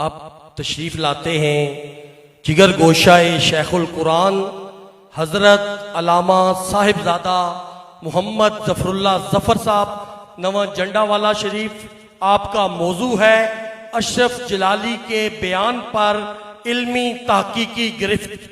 अब तशरीफ़ लाते हैं जिगर गोशाए शेखुल कुरान हज़रत अलामा साहिबजादा मोहम्मद ज़फ़रुल्लाह ज़फ़र साहब नवा जंडावाला शरीफ। आपका मौजू है अशरफ जलाली के बयान पर इल्मी तहकीकी गिरफ्त।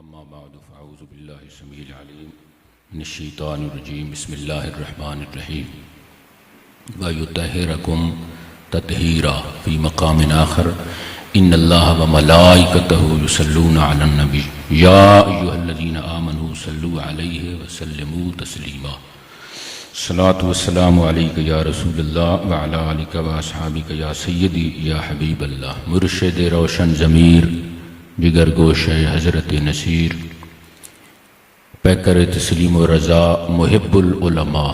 अम्मा बाद फ़अऊज़ु बिल्लाहि समीइल अलीम मिनश शैतानिर रजीम बिस्मिल्लाहिर रहमानिर रहीम व युतहिरकुम तत्हीरा फ़ी मक़ामिन आख़र इन्नल्लाहा व मलाइकतहु युसल्लूना अलन नबी या अय्युहल्लज़ीना आमनू सल्लू अलैहि व सल्लिमू तस्लीमा। सलातु वस्सलामु अलैका या रसूलल्लाह व अला आलिका व अस्हाबिका या सय्यदी या हबीबल्लाह। मुर्शिद रोशन ज़मीर जिगर गोशे हज़रत नसीर पैकर तस्लीम व रज़ा मुहिब्बुल उलमा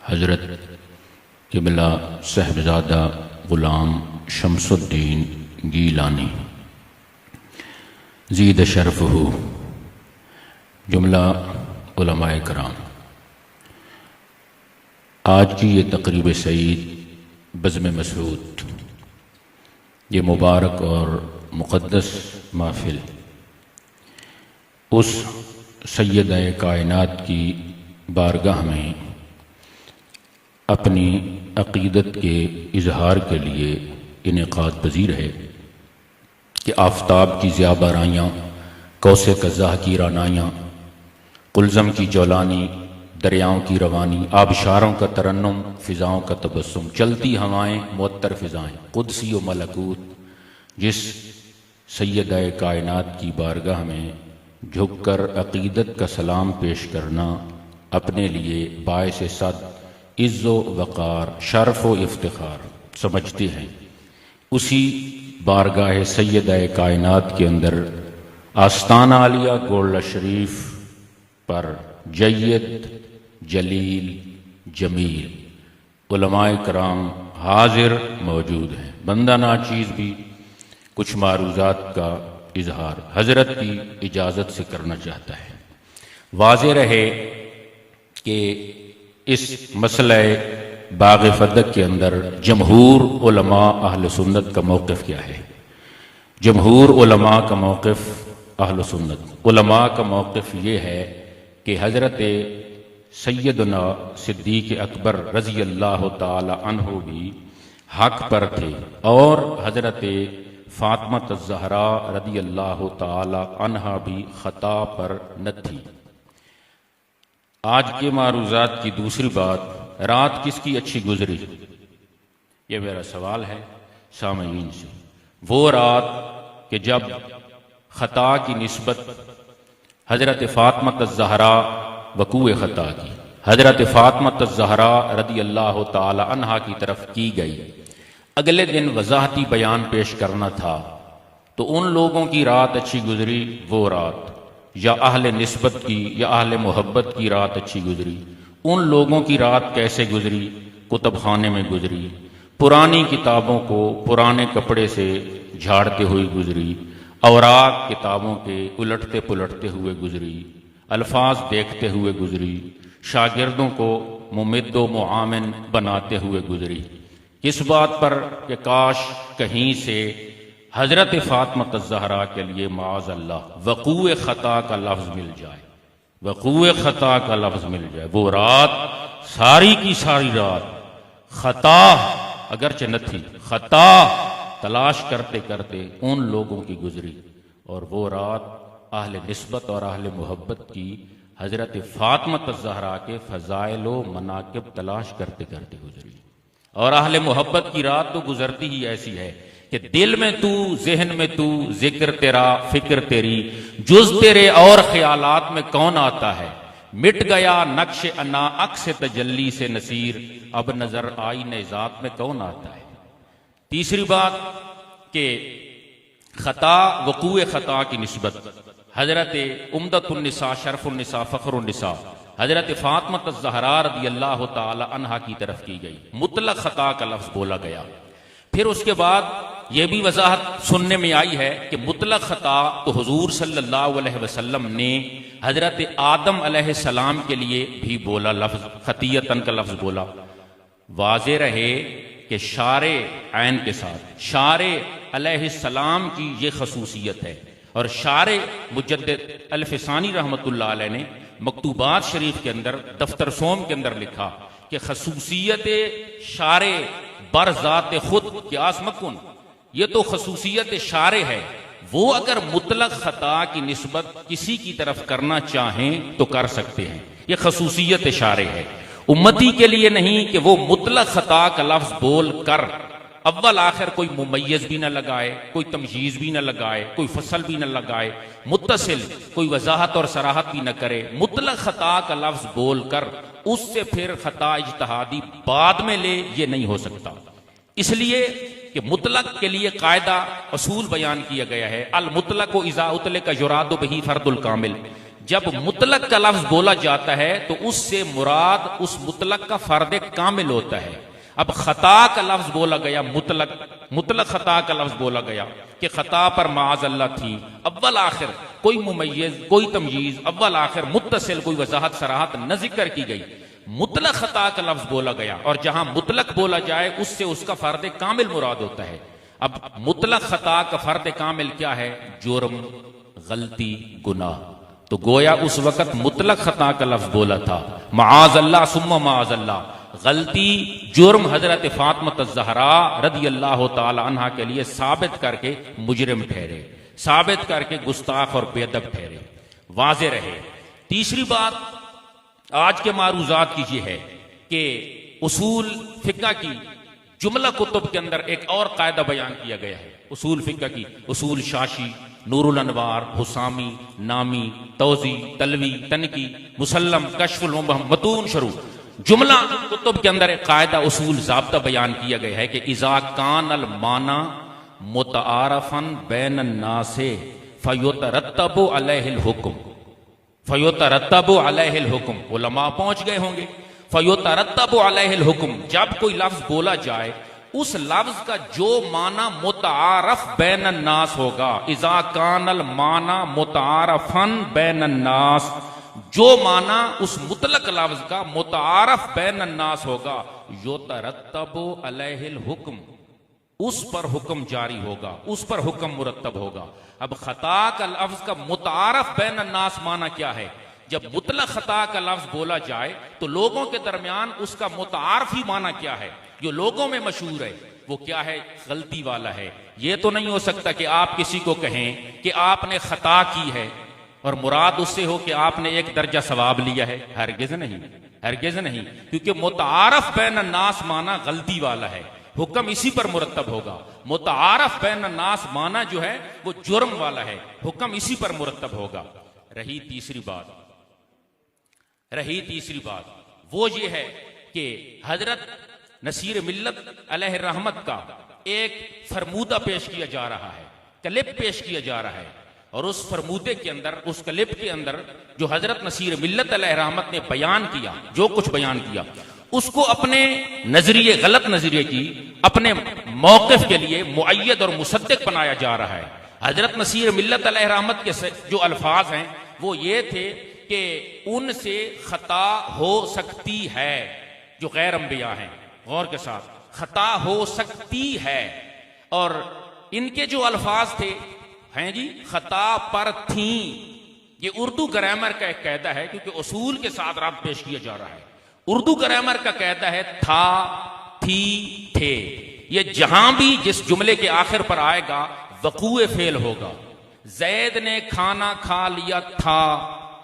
हज़रत क़िबला साहिबज़ादा ग़ुलाम शमसुद्दीन गीलानी ज़ीद शरफ़हु। जुमला उलमाए कराम, आज की ये तक़रीब सईद बज़्म मसऊद, ये मुबारक और मुक़द्दस महफ़िल उस सय्यद-ए कायनात की बारगाह में अपनी अक़ीदत के इजहार के लिए इनेक़ाद पज़ीर है कि आफ़ताब की ज़िया बाराइयाँ, कौसे कज़्ज़ाह की रानाइयाँ, कुलज़म की जौलानी, दरियाओं की रवानी, आबशारों का तरन्नुम, फ़िज़ाओं का तबस्सुम, चलती हवाएँ, मुअत्तर फ़िज़ाएँ, क़ुद्सी व मलकूत, जिस सय्यद-ए कायनात की बारगाह में झुककर अक़ीदत का सलाम पेश करना अपने लिए बाइस सद इज़्ज़ो वक़ार, शर्फ़ व इफ्तिख़ार समझते हैं, उसी बारगाह सय्यद-ए कायनात के अंदर आस्ताना आलिया गोल्ड शरीफ पर जय्यद जलील जमील उलमाए कराम हाजिर मौजूद हैं। बंदा नाचीज़ भी कुछ मारूज़ात का इजहार हज़रत की इजाज़त से करना चाहता है। वाज़े रहे कि इस मसले बाग़ फ़दक के अंदर जमहूर उलमा अहल सुन्नत का मौक़िफ़ क्या है। जमहूर उलमा का मौक़िफ़ अहल सुन्नत उलमा का मौक़िफ़ ये है कि हज़रत सैयदना सिद्दीक़ अकबर रज़ी अल्लाह ताला अन्हु भी हक़ पर थे और हज़रत फ़ातिमा ज़हरा रज़ी अल्लाह ताला अन्हा भी ख़ता पर न थी। आज के मारूज़ात की दूसरी बात, रात किसकी अच्छी गुजरी, ये मेरा सवाल है सामईन से। वो रात कि जब ख़ता की निस्बत हज़रत फ़ातिमा ज़हरा वक़ूए ख़ता की हज़रत फ़ातिमा ज़हरा रज़ी अल्लाह ताला अन्हा की तरफ की गई। अगले दिन वज़ाहती बयान पेश करना था, तो उन लोगों की रात अच्छी गुजरी वो रात, या अहले निस्बत की या अहले मोहब्बत की रात अच्छी गुजरी। उन लोगों की रात कैसे गुजरी, कुतुबखाने में गुजरी, पुरानी किताबों को पुराने कपड़े से झाड़ते हुए गुजरी, औराक किताबों के उलटते पुलटते हुए गुजरी, अल्फाज देखते हुए गुजरी, शागिर्दों को मुमिद्दो मुआमिन बनाते हुए गुजरी। किस बात पर कि काश कहीं से हज़रत फ़ातिमा ज़हरा के लिए माज़ अल्लाह वक़ूए ख़ता का लफ्ज़ मिल जाए, वक़ूए ख़ता का लफ्ज़ मिल जाए। वो रात सारी की सारी रात ख़ता अगरचे न थी, ख़ता तलाश करते करते उन लोगों की गुजरी, और वो रात अहले निस्बत और अहले मोहब्बत की हज़रत फ़ातिमा ज़हरा के फ़ज़ाइल व मनाक़िब तलाश करते करते गुजरी। और अहले मोहब्बत की रात तो गुजरती ही ऐसी है कि दिल में तू, ज़हन में तू, जिक्र तेरा, फिक्र तेरी, जुज़ तेरे और ख्यालात में कौन आता है। मिट गया नक्श अना अक्स तजल्ली से नसीर, अब नजर आई ने ज़ात में कौन आता है। तीसरी बात कि ख़ता वक़ूए ख़ता की निस्बत हज़रत उम्दतुन्निसा, शरफ़ुन्निसा, फ़ख़्रुन्निसा हज़रत फ़ातिमा ज़हरा रज़ी अल्लाह ताला अन्हा की तरफ की गई। मुतलक ख़ता का लफ्ज़ बोला गया। फिर उसके बाद यह भी वजाहत सुनने में आई है कि मुतलक खता तो हुजूर सल्लल्लाहु अलैहि वसल्लम ने हजरत आदम अलैहिस्सलाम के लिए भी बोला, लफ्ज खतियतन का लफ्ज बोला। वाज़े रहे कि शारे ऐन के साथ शारे अलैहिस्सलाम की ये खसूसियत है। और शारे मुजद्दिद अल-फिसानी रहमतुल्लाह अलैह ने मकतूबात शरीफ के अंदर दफ्तर सोम के अंदर लिखा कि खसूसियत शारे बरज़ात खुद क्यास मकुन, ये तो खसूसियत शारे है, वो अगर मुतलक खता की निस्बत किसी की तरफ करना चाहें तो कर सकते हैं। ये खसूसियत शारे है, उम्मती के लिए नहीं कि वो मुतलक खता का लफ्ज बोल कर अव्वल आखिर कोई मुमय्यज भी न लगाए, कोई तमयीज भी न लगाए, कोई फसल भी न लगाए, मुत्तसिल कोई वजाहत और सराहत भी न करे, मुतलक खता का लफ्ज बोल कर उससे फिर खता इज्तिहादी बाद में ले, ये नहीं हो सकता। इसलिए कि मुतलक के लिए कायदा असूल बयान किया गया है, अल मुतलक व इज़ा उतलक युरादु बिही फर्दुल कामिल। जब मुतलक का लफ्ज बोला जाता है तो उससे मुराद उस मुतलक का फर्द कामिल होता है। अब खता का लफ्ज बोला गया, मुतलक खता का लफ्ज बोला गया कि खता पर माअज़ल्लाह थी, अव्वल आखिर कोई मुमय्यज कोई तमयीज, अव्वल आखिर मुत्तसिल कोई वजाहत सराहत न जिक्र की गई, मुतलक खता का लफ्ज बोला गया। और जहां मुतलक बोला जाए उससे उसका फर्द कामिल मुराद होता है। अब मुतलक खता का फर्द कामिल क्या है? जुर्म, गलती, गुनाह। तो गोया उस वक्त मुतलक खता का लफ्ज बोला था, माअज़ल्लाह सुम्मा माअज़ल्लाह, गलती जुर्म हजरत फातिमा ज़हरा रदी अल्लाह तआला अन्हा के लिए साबित करके मुजरिम ठहरे, साबित करके गुस्ताख और बेअदब ठहरे, वाज़े रहे। तीसरी बात आज के मारूजात की ये है कि उसूल फिक्का की जुमला कुतुब के अंदर एक और कायदा बयान किया गया है। उसूल फिक्का की उसूल शाशी, नूरुल अनवार, हुसामी, नामी, तौजी, तलवी, तनकी, मुसल्लम, कश्फुल मतून शुरू जुमला कुतुब के अंदर एक कायदा उसूल ज़ाब्ता बयान किया गया है कि इज़ा कान अल माना मुतआरफन बैन अन्नासे फयुतरत्तबु अलैहिल हुक्म, फयुतरत्तबु अलैहिल हुक्म। उलमा पहुंच गए होंगे। फयुतरत्तबु अलैहिल हुक्म, जब कोई लफ्ज बोला जाए उस लफ्ज का जो माना मुतआरफ बैन अन्नास होगा, इज़ा कान अल माना मुतआरफन बैन अन्नास, जो माना उस मुतलक लफ्ज का मुतारफ बैन अन्नास होगा, युतरत्तबु अलैहिल हुक्म, उस पर हुक्म जारी होगा, उस पर हुक्म मुरत्तब होगा। अब खता का लफ्ज का मुतारफ बैन अन्नास माना क्या है? जब मुतलक खता का लफ्ज बोला जाए तो लोगों के दरमियान उसका मुतारफ ही माना क्या है, जो लोगों में मशहूर है, वो क्या है? गलती वाला है। यह तो नहीं हो सकता कि आप किसी को कहें कि आपने खता की है और मुराद उससे हो कि आपने एक दर्जा सवाब लिया है। हरगिज नहीं, हरगिज नहीं, क्योंकि मुतारफ बैन अन्नास माना गलती वाला है, हुक्म इसी पर मुरत्तब होगा। मुतारफ बैन अन्नास माना जो है वो जुर्म वाला है, हुक्म इसी पर मुरत्तब होगा। रही तीसरी बात वो ये है कि हजरत नसीर मिल्लत अलैह रहमत का एक फरमूदा पेश किया जा रहा है, क्लिप पेश किया जा रहा है, और उस फरमूदे के अंदर, उस क्लिप के अंदर जो हजरत नसीर मिल्लत अलैह रहमत ने बयान किया, जो कुछ बयान किया, उसको अपने नजरिए, गलत नजरिए की, अपने मौक़िफ़ के लिए मुअय्यद और मुसद्दिक बनाया जा रहा है। हजरत नसीर मिल्लत अलैह रहमत के जो अल्फाज हैं वो ये थे कि उनसे खता हो सकती है, जो गैर अंबिया हैं, गौर के साथ, खता हो सकती है। और इनके जो अल्फाज थे हैं जी, खता पर थी, ये उर्दू ग्रामर का एक कायदा है, क्योंकि उसूल के साथ रब्त पेश किया जा रहा है। उर्दू ग्रामर का कायदा है था, थी, थे। ये जहां भी जिस जुमले के आखिर पर आएगा वक़ूए फेल होगा। जैद ने खाना खा लिया था,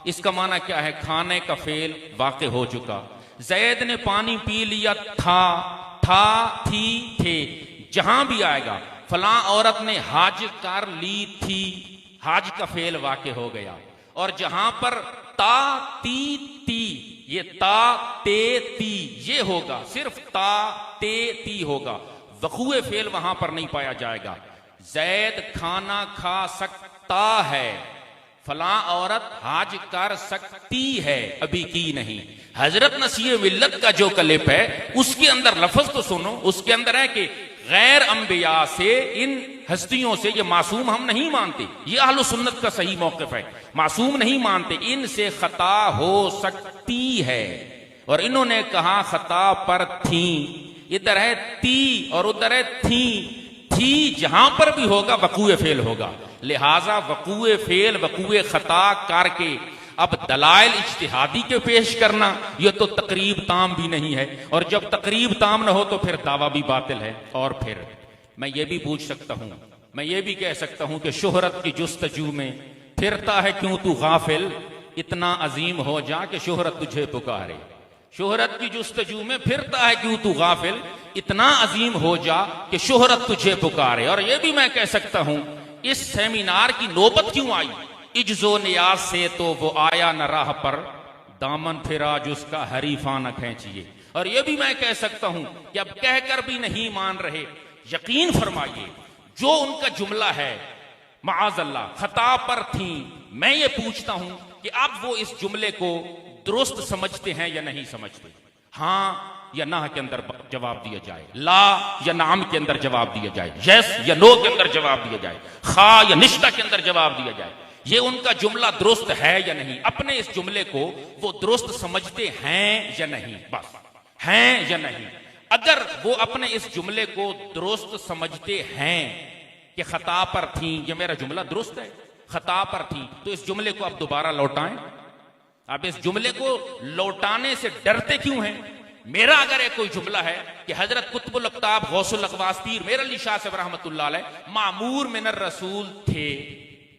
इसका माना क्या है? खाने का फेल वाक़े हो चुका। जैद ने पानी पी लिया था, थी, थे। जहां भी आएगा, फलां औरत ने हाज कर ली थी, हाज का फेल वाक़े हो गया। और जहां पर ता, ती, ये ता, ते, ती ये होगा, सिर्फ ता, ते, ती होगा, वक़ूए फेल वहां पर नहीं पाया जाएगा। जैद खाना खा सकता है, फलां औरत हाज कर सकती है, अभी की नहीं। हजरत नसीर मिल्लत का जो क्लिप है उसके अंदर लफ्ज तो सुनो, उसके अंदर है कि गैर अंबिया से, इन हस्तियों से, ये मासूम हम नहीं मानते, ये अहले सुन्नत का सही मौक़िफ़ है, मासूम नहीं मानते, इनसे खता हो सकती है। और इन्होंने कहा खता पर थी, इधर है ती और उधर है थी जहां पर भी होगा वक़ूए फेल होगा, लिहाजा वक़ूए फेल वक़ूए खता करके अब दलाइल इज्तिहादी के पेश करना यह तो तकरीब ताम भी नहीं है, और जब तकरीब ताम न हो तो फिर दावा भी बातिल है। और फिर मैं ये भी पूछ सकता हूं, मैं ये भी कह सकता हूं कि शोहरत की जुस्तजू में फिरता है क्यों तू गाफिल, इतना अजीम हो जा कि शोहरत तुझे पुकारे। शोहरत की जुस्तजू में फिरता है क्यों तू गाफिल, इतना अजीम हो जा कि शोहरत तुझे पुकारे। और यह भी मैं कह सकता हूं, इस सेमिनार की नौबत क्यों आई, इज्जो नियाज से तो वो आया न राह पर, दामन फिरा जिसका हरीफा न खींचिए। और यह भी मैं कह सकता हूं कि अब कहकर भी नहीं मान रहे, यकीन फरमाइए जो उनका जुमला है माअज़ल्लाह खता पर थी, मैं ये पूछता हूं कि अब वो इस जुमले को दुरुस्त समझते हैं या नहीं समझते, हां या ना के अंदर जवाब दिया जाए, ला या नाम के अंदर जवाब दिया जाए, यस या नो के अंदर जवाब दिया जाए, खा या निश्ता के अंदर जवाब दिया जाए। ये उनका जुमला दुरुस्त है या नहीं, अपने इस जुमले को वो दुरुस्त समझते हैं या नहीं, बस हैं या नहीं। अगर वो अपने इस जुमले को दुरुस्त समझते हैं कि खता पर थी, ये मेरा जुमला दुरुस्त है, खता पर थी, तो इस जुमले को आप दोबारा लौटाएं। आप इस जुमले को लौटाने से डरते क्यों हैं? मेरा अगर एक कोई जुमला है कि हजरत कुतुबुल अक़ताब गौसुल अक़वास पीर मेरा अली शाह साहब रहमतुल्लाह अलैह मामूर मिनर रसूल थे,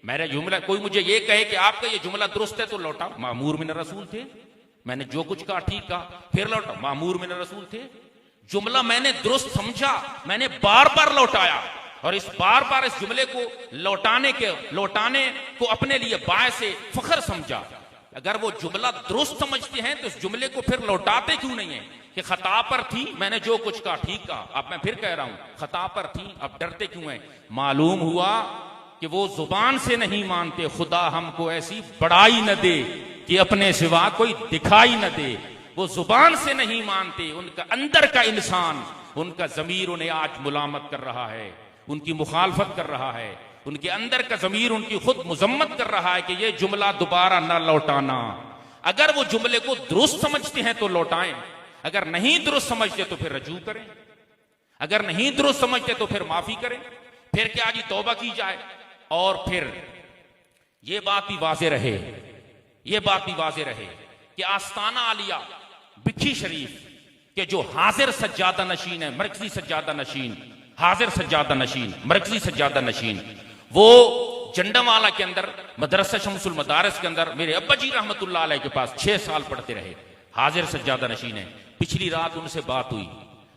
मेरा जुमला, कोई मुझे ये कहे कि आपका ये जुमला दुरुस्त है तो लौटाओ, मामूर मिनर रसूल थे, मैंने जो कुछ कहा ठीक कहा, फिर लौटाओ, मामूर मिनर रसूल थे। जुमला मैंने दुरुस्त समझा, मैंने बार बार लौटाया, और इस बार बार इस जुमले को लौटाने को अपने लिए बायस फख्र समझा। अगर वो जुमला दुरुस्त समझते हैं तो इस जुमले को फिर लौटाते क्यों नहीं है कि खता पर थी, मैंने जो कुछ कहा ठीक कहा, अब मैं फिर कह रहा हूं खता पर थी, अब डरते क्यों हैं? मालूम हुआ कि वो जुबान से नहीं मानते, खुदा हमको ऐसी बड़ाई न दे कि अपने सिवा कोई दिखाई न दे। वो जुबान से नहीं मानते, उनका अंदर का इंसान, उनका जमीर उन्हें आज मुलामत कर रहा है, उनकी मुखालफत कर रहा है, उनके अंदर का जमीर उनकी खुद मुजम्मत कर रहा है कि ये जुमला दोबारा न लौटाना। अगर वो जुमले को दुरुस्त समझते हैं तो लौटाएं, अगर नहीं दुरुस्त समझते तो फिर रजू करें, अगर नहीं दुरुस्त समझते तो फिर माफी करें, फिर क्या जी तौबा की जाए। और फिर ये बात भी वाज़े रहे, ये बात भी वाज़े रहे कि आस्ताना आलिया बिखी शरीफ के जो हाजिर सज्जादा नशीन है, मरकजी सज्जादा नशीन, हाजिर सज्जादा नशीन, मरकजी सज्जादा नशीन, वो जंडावाला के अंदर मदरसा शमसुल मदारिस के अंदर मेरे अब्बा जी रहमतुल्लाह अलैह के पास 6 साल पढ़ते रहे, हाजिर सज्जादा नशीन है। पिछली रात उनसे बात हुई,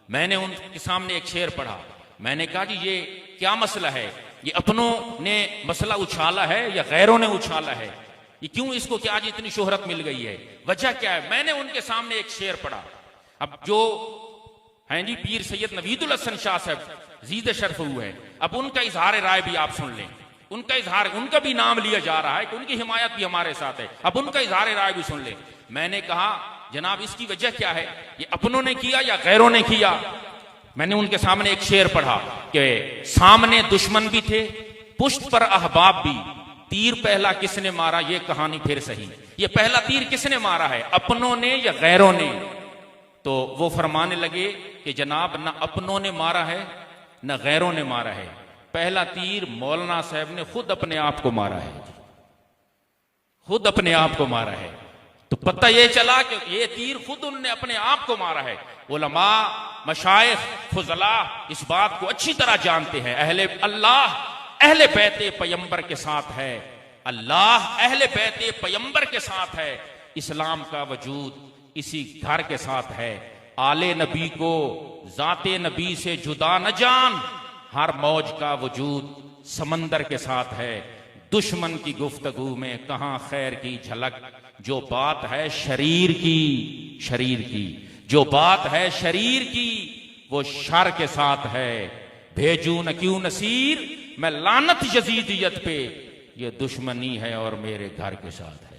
मैंने उनके सामने एक शेर पढ़ा, मैंने कहा जी ये क्या मसला है, ये अपनों ने मसला उछाला है या गैरों ने उछाला है, ये क्यों, इसको क्या आज इतनी शोहरत मिल गई है, वजह क्या है? मैंने उनके सामने एक शेर पढ़ा। अब जो हैं जी पीर सैयद नवीदुल हसन शाह साहब जीद शर्फ हुए हैं, अब उनका इजहार राय भी आप सुन लें, उनका इजहार, उनका भी नाम लिया जा रहा है कि उनकी हिमायत भी हमारे साथ है, अब उनका इजहार राय भी सुन लें। मैंने कहा जनाब इसकी वजह क्या है, ये अपनों ने किया या गैरों ने किया? मैंने उनके सामने एक शेर पढ़ा कि सामने दुश्मन भी थे, पुष्ट पर अहबाब भी, तीर पहला किसने मारा ये कहानी फिर सही, ये पहला तीर किसने मारा है, अपनों ने या गैरों ने? तो वो फरमाने लगे कि जनाब न अपनों ने मारा है न गैरों ने मारा है, पहला तीर मौलाना साहब ने खुद अपने आप को मारा है, खुद अपने आप को मारा है। तो पता ये चला कि ये तीर खुद उन्होंने अपने आप को मारा है। उलमा, मशाइख, फुजला इस बात को अच्छी तरह जानते हैं, अल्लाह अहले बैते पैगंबर के साथ है, अल्लाह अहले बैते पैगंबर के साथ है, इस्लाम का वजूद इसी घर के साथ है, आले नबी को जाते नबी से जुदा न जान, हर मौज का वजूद समंदर के साथ है, दुश्मन की गुफ्तगू में कहां खैर की झलक, जो बात है शरीर की, जो बात है शरीर की वो शर के साथ है, भेजू न क्यों नसीर मैं लानत यजीदियत पे, ये दुश्मनी है और मेरे घर के साथ है।